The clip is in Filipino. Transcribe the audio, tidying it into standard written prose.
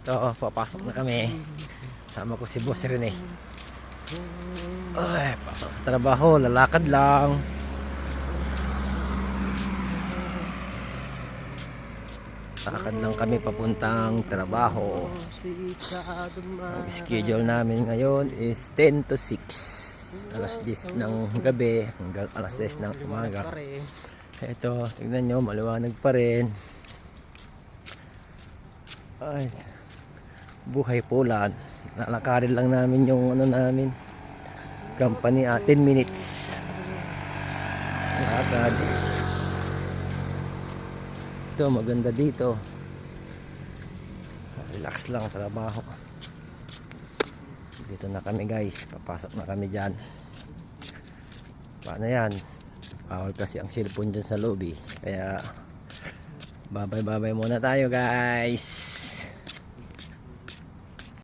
Ito, papasok na kami. Sama ko si Boss Rene. Ay, pasok sa trabaho, lalakad lang. Lakad lang kami papuntang trabaho. Ang schedule namin ngayon is 10 to 6. Alas 10 ng gabi hanggang alas 6 ng umaga. Ito, tignan nyo, maliwanag pa rin. Ay, buhay pulan. Nalakarin lang namin yung ano namin, company, 10 minutes lakad. Ito, maganda dito, relax lang trabaho. Dito na kami guys, papasok na kami dyan. Paano yan, bawal kasi ang cellphone dyan sa lobby, kaya babay muna tayo guys.